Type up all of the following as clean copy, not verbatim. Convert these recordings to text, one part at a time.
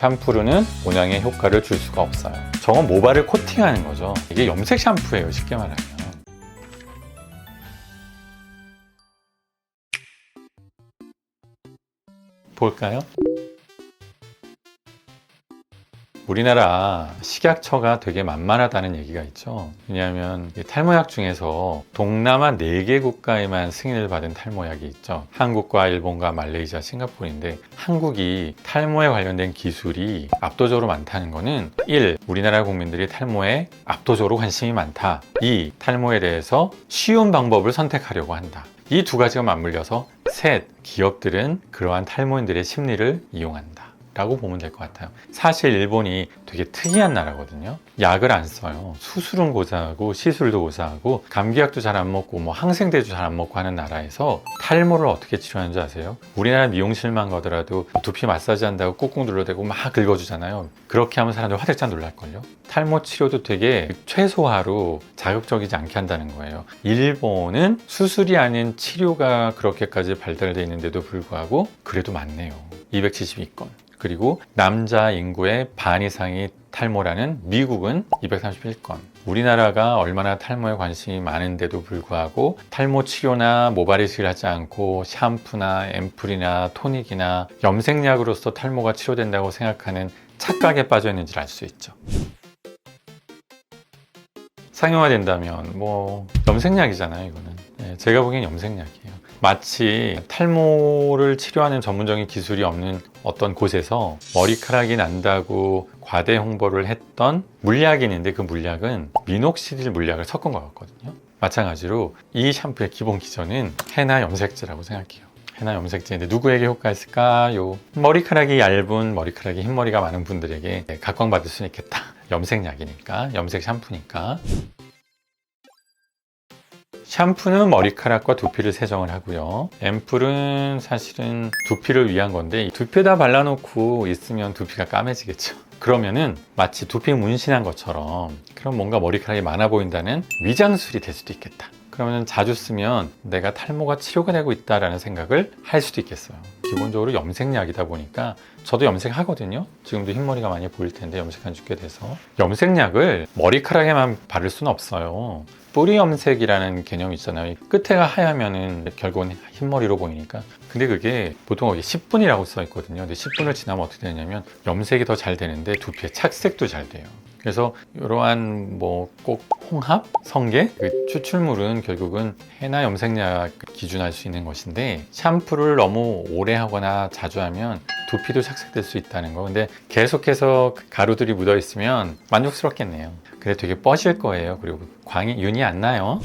샴푸로는 모낭에 효과를 줄 수가 없어요. 저건 모발을 코팅하는 거죠. 이게 염색 샴푸예요, 쉽게 말하면. 볼까요? 우리나라 식약처가 되게 만만하다는 얘기가 있죠. 왜냐하면 탈모약 중에서 동남아 4개 국가에만 승인을 받은 탈모약이 있죠. 한국과 일본과 말레이시아, 싱가포르인데 한국이 탈모에 관련된 기술이 압도적으로 많다는 거는 1. 우리나라 국민들이 탈모에 압도적으로 관심이 많다. 2. 탈모에 대해서 쉬운 방법을 선택하려고 한다. 이 두 가지가 맞물려서 셋. 기업들은 그러한 탈모인들의 심리를 이용한다 라고 보면 될 것 같아요. 사실 일본이 되게 특이한 나라거든요. 약을 안 써요. 수술은 고사하고 시술도 고사하고 감기약도 잘 안 먹고 뭐 항생제도 잘 안 먹고 하는 나라에서 탈모를 어떻게 치료하는지 아세요? 우리나라 미용실만 가더라도 두피 마사지 한다고 꾹꾹 눌러대고 막 긁어주잖아요. 그렇게 하면 사람들 화들짝 놀랄걸요. 탈모 치료도 되게 최소화로 자극적이지 않게 한다는 거예요. 일본은 수술이 아닌 치료가 그렇게까지 발달되어 있는데도 불구하고 그래도 많네요. 272건. 그리고 남자 인구의 반 이상이 탈모라는 미국은 231건. 우리나라가 얼마나 탈모에 관심이 많은데도 불구하고 탈모 치료나 모발 이식을 하지 않고 샴푸나 앰플이나 토닉이나 염색약으로서 탈모가 치료된다고 생각하는 착각에 빠져 있는지를 알 수 있죠. 상용화된다면 뭐 염색약이잖아요, 이거는. 제가 보기엔 염색약이에요. 마치 탈모를 치료하는 전문적인 기술이 없는 어떤 곳에서 머리카락이 난다고 과대 홍보를 했던 물약이 있는데 그 물약은 미녹시딜 물약을 섞은 것 같거든요. 마찬가지로 이 샴푸의 기본 기전은 해나 염색제라고 생각해요. 해나 염색제인데 누구에게 효과가 있을까요? 머리카락이 얇은 머리카락이 흰머리가 많은 분들에게 각광받을 수는 있겠다. 염색약이니까, 염색 샴푸니까. 샴푸는 머리카락과 두피를 세정을 하고요. 앰플은 사실은 두피를 위한 건데 두피에다 발라놓고 있으면 두피가 까매지겠죠. 그러면은 마치 두피 문신한 것처럼 그럼 뭔가 머리카락이 많아 보인다는 위장술이 될 수도 있겠다. 그러면 자주 쓰면 내가 탈모가 치료가 되고 있다라는 생각을 할 수도 있겠어요. 기본적으로 염색약이다 보니까 저도 염색하거든요. 지금도 흰머리가 많이 보일 텐데 염색한 지 꽤 돼서. 염색약을 머리카락에만 바를 수는 없어요. 뿌리 염색이라는 개념이 있잖아요. 끝에가 하얗면은 결국은 흰머리로 보이니까. 근데 그게 보통 여기 10분이라고 써 있거든요. 근데 10분을 지나면 어떻게 되냐면 염색이 더 잘 되는데 두피의 착색도 잘 돼요. 그래서 이러한 뭐 꼭 홍합, 성게 그 추출물은 결국은 해나 염색약 기준할 수 있는 것인데 샴푸를 너무 오래 하거나 자주 하면 두피도 착색될 수 있다는 거. 근데 계속해서 가루들이 묻어 있으면 만족스럽겠네요. 근데 되게 뻐실 거예요. 그리고 윤이 안 나요.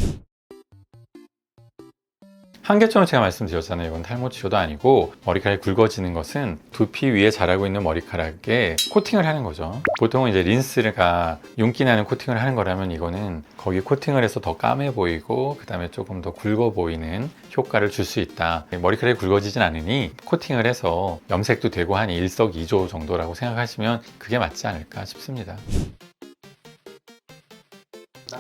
한계점을 제가 말씀드렸잖아요. 이건 탈모 치료도 아니고 머리카락이 굵어지는 것은 두피 위에 자라고 있는 머리카락에 코팅을 하는 거죠. 보통은 이제 린스가 윤기 나는 코팅을 하는 거라면 이거는 거기 코팅을 해서 더 까매 보이고 그 다음에 조금 더 굵어 보이는 효과를 줄 수 있다. 머리카락이 굵어지진 않으니 코팅을 해서 염색도 되고 한 일석이조 정도라고 생각하시면 그게 맞지 않을까 싶습니다.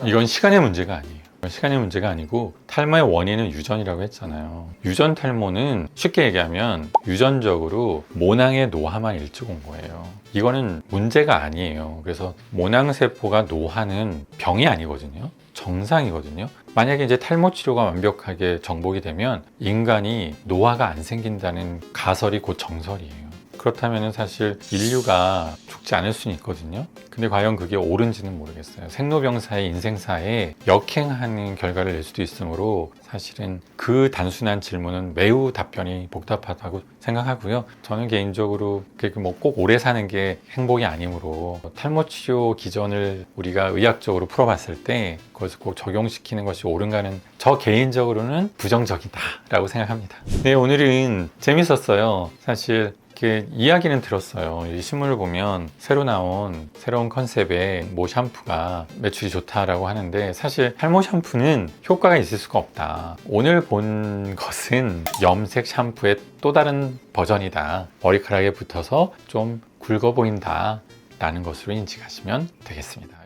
이건 시간의 문제가 아니에요. 시간의 문제가 아니고 탈모의 원인은 유전이라고 했잖아요. 유전 탈모는 쉽게 얘기하면 유전적으로 모낭의 노화만 일찍 온 거예요. 이거는 문제가 아니에요. 그래서 모낭세포가 노화는 병이 아니거든요. 정상이거든요. 만약에 이제 탈모 치료가 완벽하게 정복이 되면 인간이 노화가 안 생긴다는 가설이 곧 정설이에요. 그렇다면 사실 인류가 죽지 않을 수는 있거든요. 근데 과연 그게 옳은지는 모르겠어요. 생로병사의 인생사에 역행하는 결과를 낼 수도 있으므로 사실은 그 단순한 질문은 매우 답변이 복잡하다고 생각하고요. 저는 개인적으로 뭐 꼭 오래 사는 게 행복이 아니므로 탈모 치료 기전을 우리가 의학적으로 풀어봤을 때 그것을 꼭 적용시키는 것이 옳은가는 저 개인적으로는 부정적이다라고 생각합니다. 네, 오늘은 재밌었어요. 사실 이렇게 이야기는 들었어요. 이 신문을 보면 새로 나온 새로운 컨셉의 모 샴푸가 매출이 좋다라고 하는데 사실 탈모 샴푸는 효과가 있을 수가 없다. 오늘 본 것은 염색 샴푸의 또 다른 버전이다. 머리카락에 붙어서 좀 굵어 보인다 라는 것으로 인식하시면 되겠습니다.